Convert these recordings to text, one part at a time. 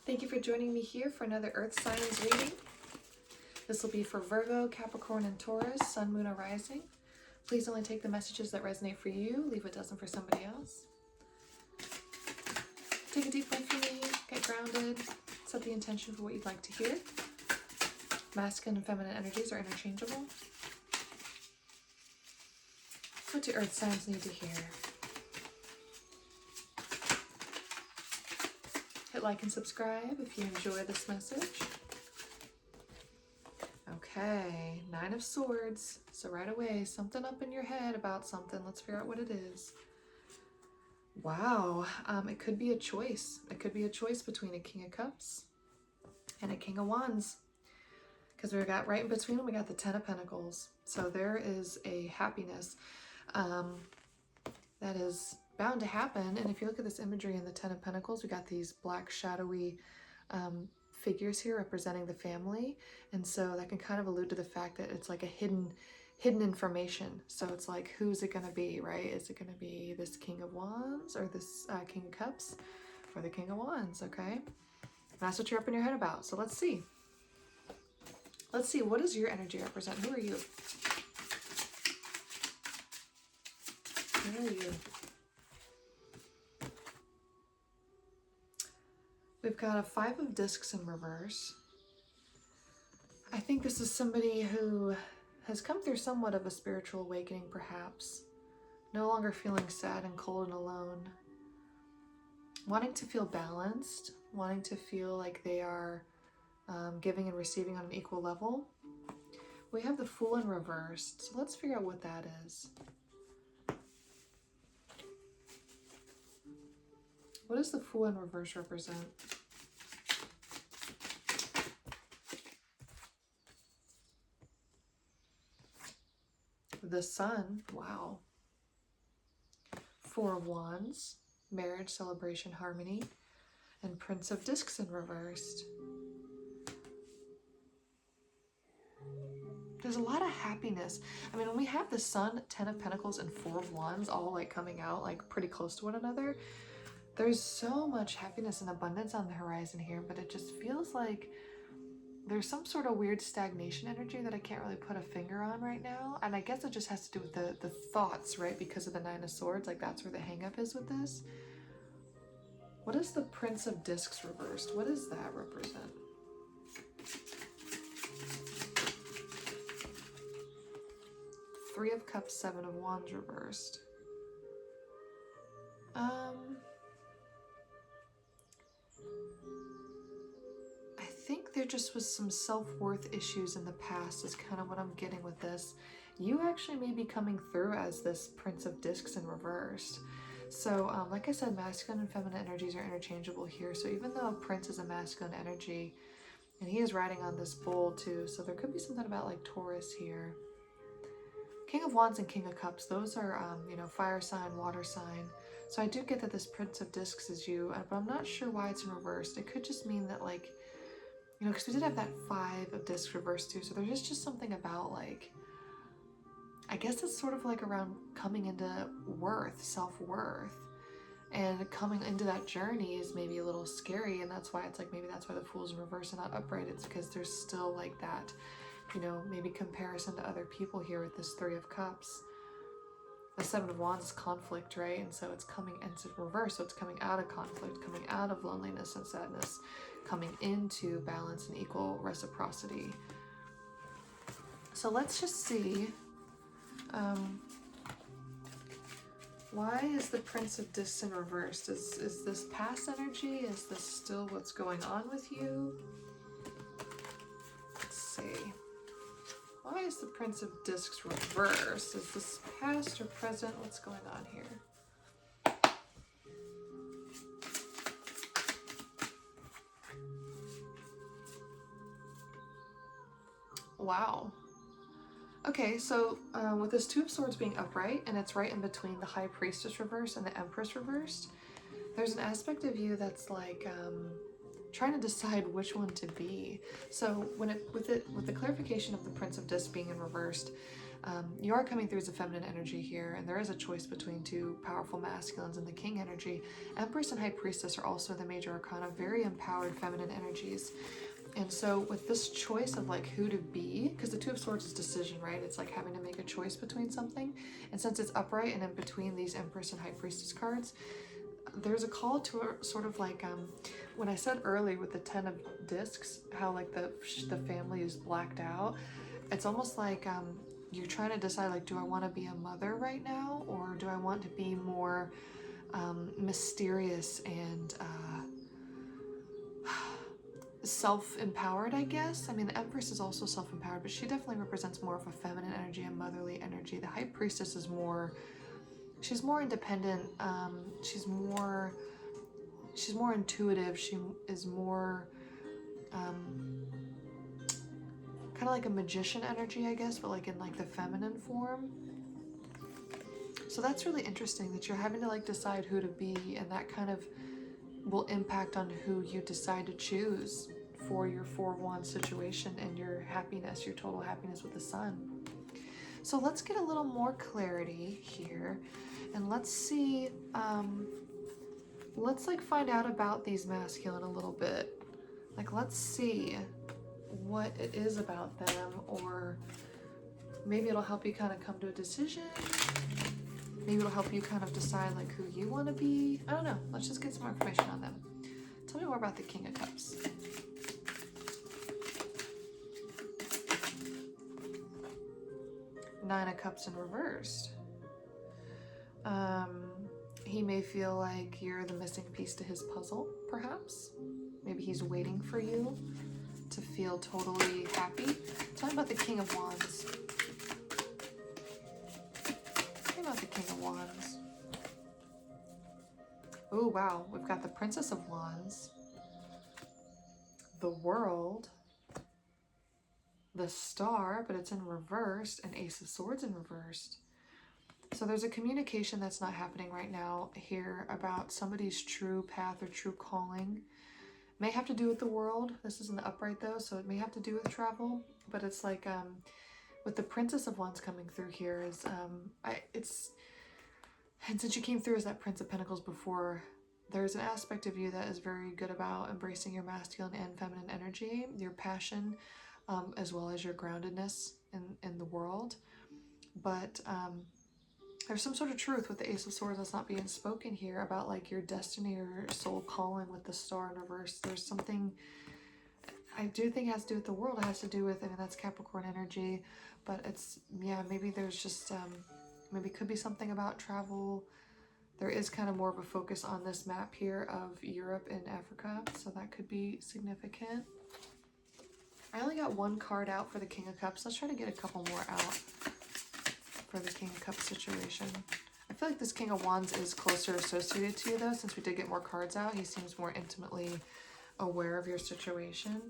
Thank you for joining me here for another Earth Signs reading. This will be for Virgo, Capricorn, and Taurus, Sun, Moon, or Rising. Please only take the messages that resonate for you. Leave what doesn't for somebody else. Take a deep breath for me. Get grounded. Set the intention for what you'd like to hear. Masculine and feminine energies are interchangeable. What do Earth Signs need to hear? Hit like and subscribe if you enjoy this message. Okay, Nine of Swords. So right away, something up in your head about something. Let's figure out what it is. Wow, it could be a choice. It could be a choice between a King of Cups and a King of Wands. Because we got right in between them, we got the Ten of Pentacles. So there is a happiness that is bound to happen. And if you look at this imagery in the Ten of Pentacles, we got these black shadowy figures here representing the family, and so that can kind of allude to the fact that it's like a hidden information. So it's like, who's it going to be, right? Is it going to be this King of Wands or this King of Cups or the King of Wands? Okay, and that's what you're up in your head about. So let's see. Let's see, what does your energy represent? Who are you? Who are you? We've got a Five of Discs in reverse. I think this is somebody who has come through somewhat of a spiritual awakening, perhaps. No longer feeling sad and cold and alone. Wanting to feel balanced. Wanting to feel like they are giving and receiving on an equal level. We have the Fool in reversed. So let's figure out what that is. What does the Fool in reverse represent? The Sun, wow. Four of Wands, marriage, celebration, harmony, and Prince of Discs in reversed. There's a lot of happiness. I mean, when we have the Sun, Ten of Pentacles, and Four of Wands all like coming out like pretty close to one another, there's so much happiness and abundance on the horizon here, but it just feels like there's some sort of weird stagnation energy that I can't really put a finger on right now. And I guess it just has to do with the thoughts, right? Because of the Nine of Swords, like that's where the hang up is with this. What is the Prince of Discs reversed? What does that represent? Three of Cups, Seven of Wands reversed. I think there just was some self-worth issues in the past is kind of what I'm getting with this. You actually may be coming through as this Prince of Discs in reversed. So like I said, masculine and feminine energies are interchangeable here. So even though a Prince is a masculine energy, and he is riding on this bull too, so there could be something about like Taurus here. King of Wands and King of Cups, those are, you know, fire sign, water sign. So I do get that this Prince of Discs is you, but I'm not sure why it's in reversed. It could just mean that, like, you know, because we did have that Five of Discs reversed too, so there's just something about, like, I guess it's sort of like around coming into worth, self-worth, and coming into that journey is maybe a little scary, and that's why it's like, maybe that's why the Fool's in reverse and not upright. It's because there's still like that, you know, maybe comparison to other people here with this Three of Cups. The Seven of Wands is conflict, right? And so it's coming into reverse, so it's coming out of conflict, coming out of loneliness and sadness, coming into balance and equal reciprocity. So let's just see, why is the Prince of Discs in reversed? Is this past energy? Is this still what's going on with you? Let's see. Why is the Prince of Discs reversed? Is this past or present? What's going on here? Wow. Okay, so with this Two of Swords being upright, and it's right in between the High Priestess reversed and the Empress reversed, there's an aspect of you that's like trying to decide which one to be. So when with the clarification of the Prince of Discs being in reversed, You are coming through as a feminine energy here, and there is a choice between two powerful masculines in the king energy. Empress and High Priestess are also the major arcana, very empowered feminine energies. And so with this choice of like who to be, because the Two of Swords is decision, right? It's like having to make a choice between something. And since it's upright and in between these Empress and High Priestess cards, there's a call to a sort of like, when I said earlier with the 10 of discs, how like the family is blacked out, it's almost like you're trying to decide, like, do I want to be a mother right now, or do I want to be more mysterious and self-empowered, I guess? I mean, the Empress is also self-empowered, but she definitely represents more of a feminine energy and motherly energy. The High Priestess is more, she's more independent, she's more intuitive, she is more kind of like a magician energy, I guess, but like in like the feminine form. So that's really interesting that you're having to like decide who to be, and that kind of will impact on who you decide to choose for your 4-1 situation and your happiness, your total happiness with the sun. So let's get a little more clarity here, and let's see, let's like find out about these masculine a little bit. Like, let's see what it is about them, or maybe it'll help you kind of come to a decision. Maybe it'll help you kind of decide like who you want to be. I don't know. Let's just get some more information on them. Tell me more about the King of Cups. Nine of Cups in reversed. He may feel like you're the missing piece to his puzzle, perhaps. Maybe he's waiting for you to feel totally happy. Tell me about the King of Wands. Tell me about the King of Wands. Oh, wow. We've got the Princess of Wands, the World, the Star, but it's in reversed, and Ace of Swords in reversed. So there's a communication that's not happening right now here about somebody's true path or true calling. May have to do with the world. This is in the upright though, so it may have to do with travel. But it's like with the Princess of Wands coming through here is and since you came through as that Prince of Pentacles before, there's an aspect of you that is very good about embracing your masculine and feminine energy, your passion, as well as your groundedness in the world. But there's some sort of truth with the Ace of Swords that's not being spoken here about like your destiny or your soul calling with the Star in reverse. There's something I do think it has to do with the world. It has to do with, I mean, that's Capricorn energy, but it's, yeah, maybe there's just, maybe it could be something about travel. There is kind of more of a focus on this map here of Europe and Africa, so that could be significant. I only got one card out for the King of Cups. Let's try to get a couple more out for the King of Cups situation. I feel like this King of Wands is closer associated to you though, since we did get more cards out. He seems more intimately aware of your situation.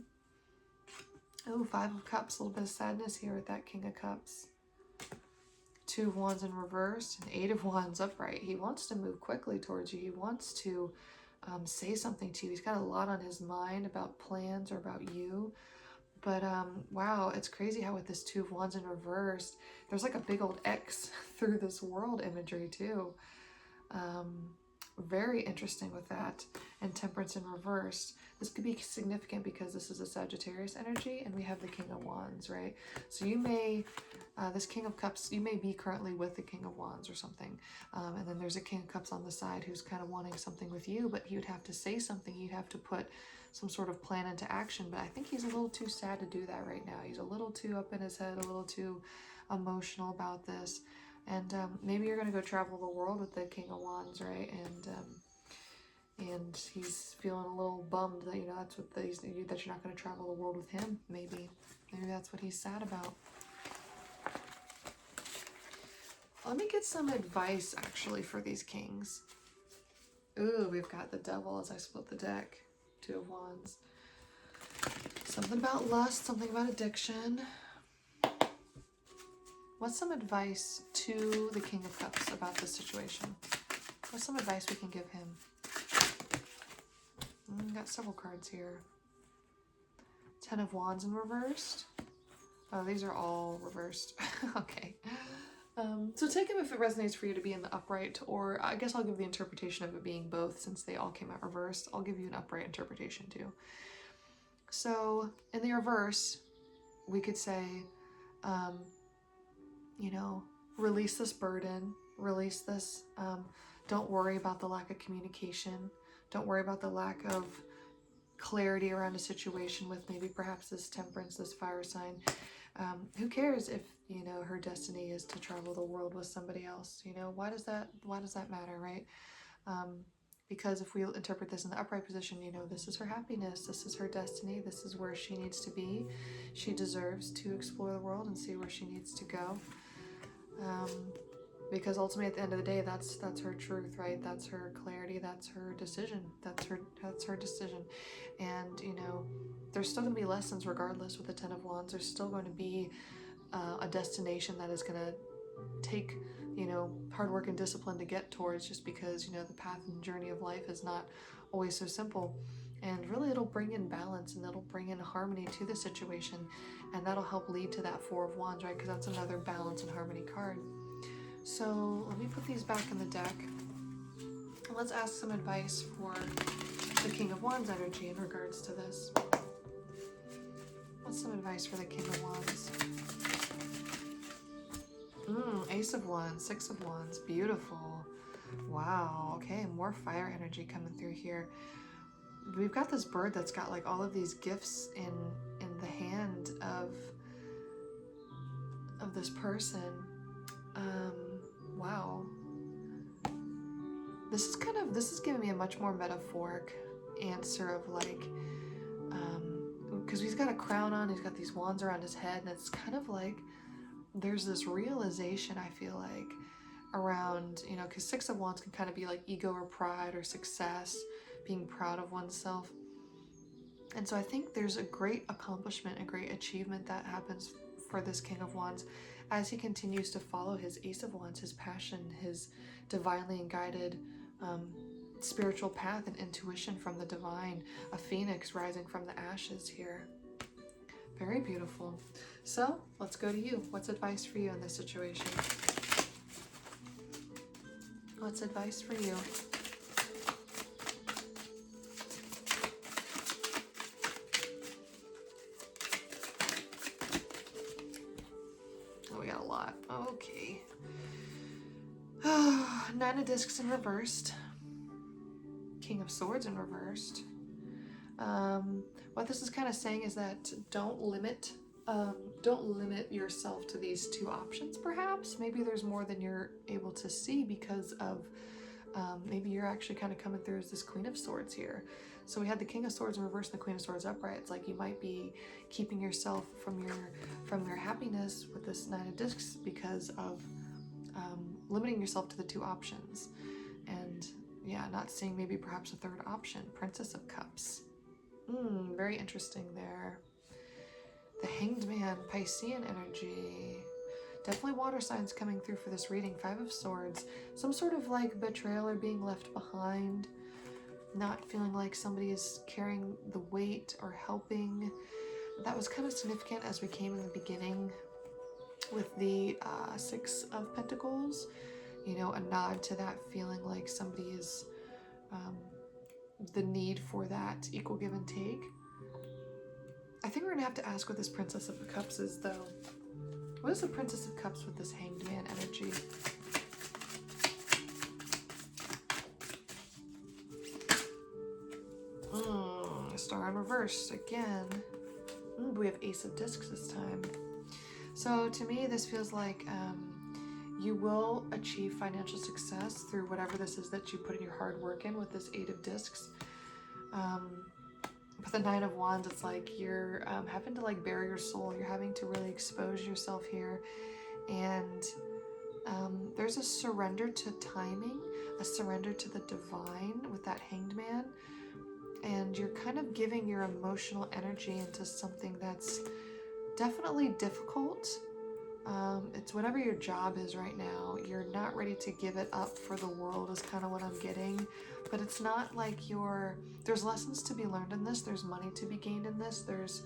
Oh, Five of Cups, a little bit of sadness here with that King of Cups. Two of Wands in reverse and Eight of Wands upright. He wants to move quickly towards you. He wants to say something to you. He's got a lot on his mind about plans or about you. But wow, it's crazy how with this Two of Wands in reverse, there's like a big old X through this world imagery too. Very interesting with that. And Temperance in reverse. This could be significant because this is a Sagittarius energy and we have the King of Wands, right? So you may, this King of Cups, you may be currently with the King of Wands or something. And then there's a King of Cups on the side who's kind of wanting something with you, but he would have to say something. You'd have to put some sort of plan into action, but I think he's a little too sad to do that right now. He's a little too up in his head, a little too emotional about this. And maybe you're going to go travel the world with the King of Wands, right? And he's feeling a little bummed that, you know, that's what that you're not going to travel the world with him. Maybe that's what he's sad about. Let me get some advice actually for these kings. Ooh, we've got the Devil as I split the deck. Two of Wands. Something about lust, something about addiction. What's some advice to the King of Cups about this situation? What's some advice we can give him? Got several cards here. Ten of Wands in reversed. Oh, these are all reversed. Okay. So take them if it resonates for you to be in the upright, or I guess I'll give the interpretation of it being both since they all came out reversed. I'll give you an upright interpretation too. So in the reverse, we could say, you know, release this burden, release this, don't worry about the lack of communication, don't worry about the lack of clarity around a situation with maybe perhaps this Temperance, this fire sign. Who cares if, you know, her destiny is to travel the world with somebody else? You know, why does that matter, right? Because if we interpret this in the upright position, you know, this is her happiness, this is her destiny, this is where she needs to be. She deserves to explore the world and see where she needs to go. Because ultimately at the end of the day, that's her truth, right? That's her clarity, that's her decision, that's her decision. And, you know, there's still going to be lessons regardless with the Ten of Wands. There's still going to be a destination that is going to take, you know, hard work and discipline to get towards, just because, you know, the path and journey of life is not always so simple. And really it'll bring in balance and it'll bring in harmony to the situation, and that'll help lead to that Four of Wands, right? Because that's another balance and harmony card. So let me put these back in the deck. And let's ask some advice for the King of Wands energy in regards to this. What's some advice for the King of Wands? Ace of Wands, Six of Wands, beautiful. Wow, okay, more fire energy coming through here. We've got this bird that's got like all of these gifts in the hand of this person. Wow. This is giving me a much more metaphoric answer of like, because he's got a crown on, he's got these wands around his head, and it's kind of like there's this realization, I feel like, around, you know, because Six of Wands can kind of be like ego or pride or success, being proud of oneself. And so I think there's a great accomplishment, a great achievement that happens for this King of Wands as he continues to follow his Ace of Wands, his passion, his divinely guided spiritual path and intuition from the divine, a phoenix rising from the ashes here. Very beautiful. So let's go to you. What's advice for you in this situation? What's advice for you? Oh, we got a lot. Okay. Nine of Discs in reversed. King of Swords in reversed. What this is kind of saying is that don't limit yourself to these two options, perhaps. Maybe there's more than you're able to see because of maybe you're actually kind of coming through as this Queen of Swords here. So we had the King of Swords in reverse and the Queen of Swords upright. It's like you might be keeping yourself from your happiness with this Nine of Discs because of limiting yourself to the two options. And yeah, not seeing maybe perhaps a third option. Princess of Cups. Very interesting there. The Hanged Man, Piscean energy. Definitely water signs coming through for this reading. Five of Swords. Some sort of like betrayal or being left behind. Not feeling like somebody is carrying the weight or helping. That was kind of significant as we came in the beginning with the Six of Pentacles. You know, a nod to that feeling like somebody is, the need for that equal give and take. I think we're gonna have to ask what this Princess of Cups is, though. What is the Princess of Cups with this Hanged Man energy? Star in reverse again. We have Ace of Discs this time. So to me, this feels like you will achieve financial success through whatever this is that you put in your hard work in with this Eight of Discs. With the Nine of Wands, it's like you're having to like bare your soul. You're having to really expose yourself here. And there's a surrender to timing, a surrender to the divine with that Hanged Man. And you're kind of giving your emotional energy into something that's definitely difficult. It's whatever your job is right now. You're not ready to give it up for the world is kind of what I'm getting. But it's not like there's lessons to be learned in this. There's money to be gained in this. There's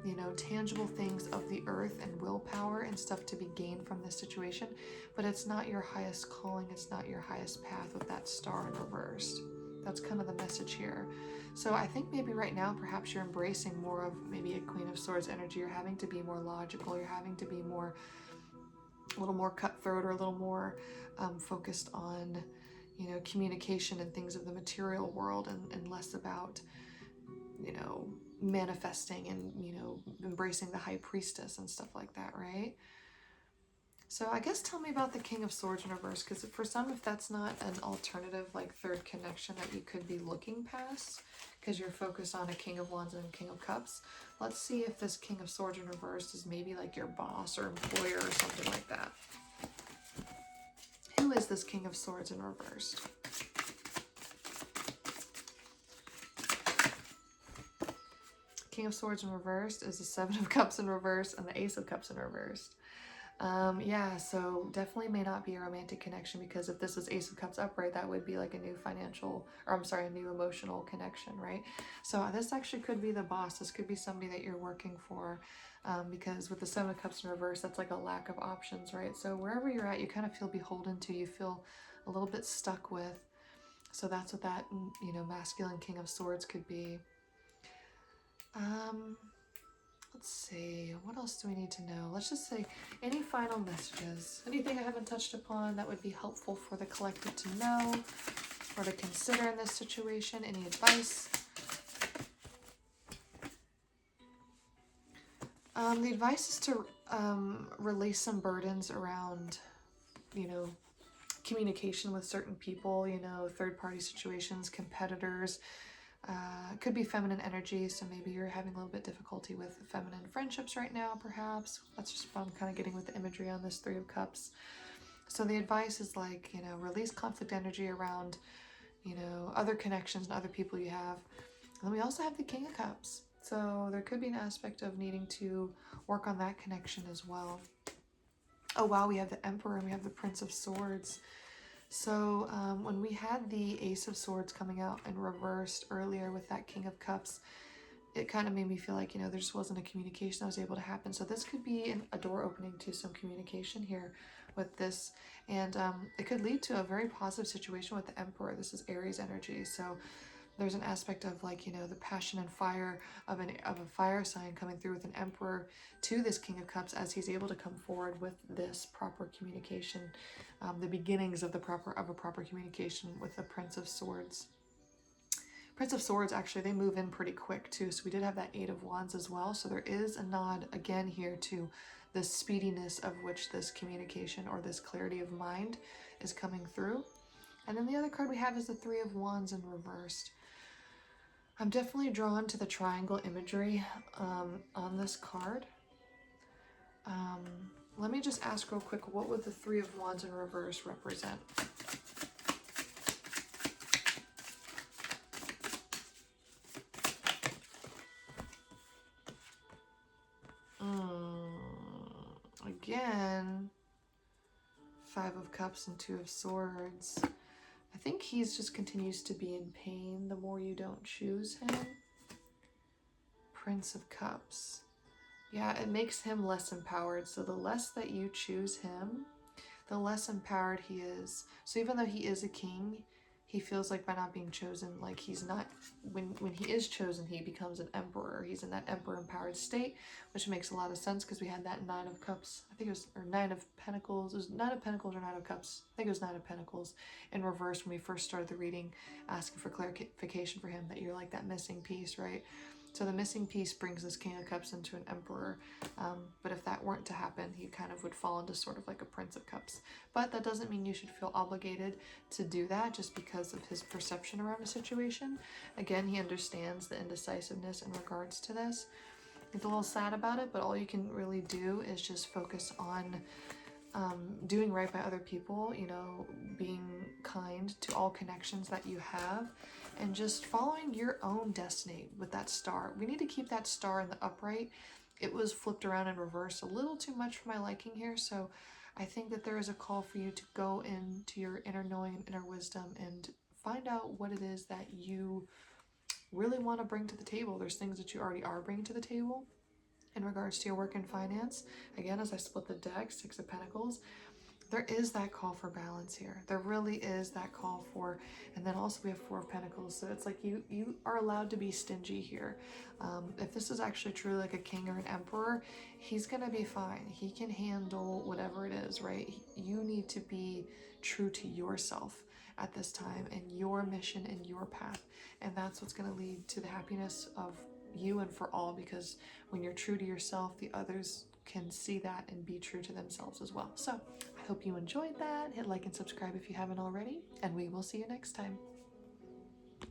you know, tangible things of the earth and willpower and stuff to be gained from this situation, but it's not your highest calling, it's not your highest path with that star in reversed. That's kind of the message here. So I think maybe right now perhaps you're embracing more of maybe a Queen of Swords energy. You're having to be more logical, you're having to be more, a little more cutthroat, or a little more focused on, you know, communication and things of the material world, and less about, you know, manifesting and, you know, embracing the High Priestess and stuff like that, right? So I guess tell me about the King of Swords in reverse, because for some, if that's not an alternative, like third connection that you could be looking past, because you're focused on a King of Wands and a King of Cups, let's see if this King of Swords in reverse is maybe like your boss or employer or something like that. Who is this King of Swords in reverse? King of Swords in reverse is the Seven of Cups in reverse and the Ace of Cups in reverse. Yeah, so definitely may not be a romantic connection, because if this was Ace of Cups upright, that would be like a new financial, or I'm sorry, a new emotional connection, right? So this actually could be the boss. This could be somebody that you're working for, because with the Seven of Cups in reverse, that's like a lack of options, right? So wherever you're at, you kind of feel beholden to, you feel a little bit stuck with. So that's what that, you know, masculine King of Swords could be. Let's see, what else do we need to know? Let's just say, any final messages? Anything I haven't touched upon that would be helpful for the collective to know or to consider in this situation? Any advice? The advice is to release some burdens around, you know, communication with certain people, you know, third-party situations, competitors. Could be feminine energy, so maybe you're having a little bit difficulty with feminine friendships right now, perhaps. That's just what I'm kind of getting with the imagery on this Three of Cups. So the advice is like, you know, release conflict energy around, you know, other connections and other people you have. And then we also have the King of Cups. So there could be an aspect of needing to work on that connection as well. Oh wow, we have the Emperor and we have the Prince of Swords. So when we had the Ace of Swords coming out in reversed earlier with that King of Cups, it kind of made me feel like, you know, there just wasn't a communication that was able to happen. So this could be a door opening to some communication here with this. And it could lead to a very positive situation with the Emperor. This is Aries energy. So there's an aspect of, like, you know, the passion and fire of a fire sign coming through with an Emperor to this King of Cups, as he's able to come forward with this proper communication, the beginnings of a proper communication with the Prince of Swords. Prince of Swords, actually, they move in pretty quick too. So we did have that Eight of Wands as well. So there is a nod again here to the speediness of which this communication or this clarity of mind is coming through. And then the other card we have is the Three of Wands in reversed. I'm definitely drawn to the triangle imagery on this card. Let me just ask real quick, what would the Three of Wands in reverse represent? Again, Five of Cups and Two of Swords. I think he's just continues to be in pain the more you don't choose him. Prince of Cups. Yeah, it makes him less empowered. So the less that you choose him, the less empowered he is. So even though he is a king, he feels like by not being chosen, like he's not, when he is chosen, he becomes an emperor. He's in that emperor empowered state, which makes a lot of sense because we had that Nine of Cups, I think it was, or Nine of Pentacles. It was Nine of Pentacles or Nine of Cups. I think it was Nine of Pentacles in reverse when we first started the reading, asking for clarification for him that you're like that missing piece, right? So the missing piece brings this King of Cups into an Emperor, but if that weren't to happen, he kind of would fall into sort of like a Prince of Cups. But that doesn't mean you should feel obligated to do that just because of his perception around a situation. Again, he understands the indecisiveness in regards to this. He's a little sad about it, but all you can really do is just focus on doing right by other people, you know, being kind to all connections that you have, and just following your own destiny with that star. We need to keep that star in the upright. It was flipped around in reverse a little too much for my liking here, so I think that there is a call for you to go into your inner knowing and inner wisdom and find out what it is that you really want to bring to the table. There's things that you already are bringing to the table, in regards to your work and finance. Again, as I split the deck, Six of Pentacles, there is that call for balance here. There really is that call for, and then also we have Four of Pentacles. So it's like you are allowed to be stingy here. If this is actually truly like a king or an emperor, he's gonna be fine. He can handle whatever it is, right? You need to be true to yourself at this time and your mission and your path. And that's what's gonna lead to the happiness of you and for all, because when you're true to yourself, the others can see that and be true to themselves as well. So I hope you enjoyed that. Hit like and subscribe if you haven't already, and we will see you next time.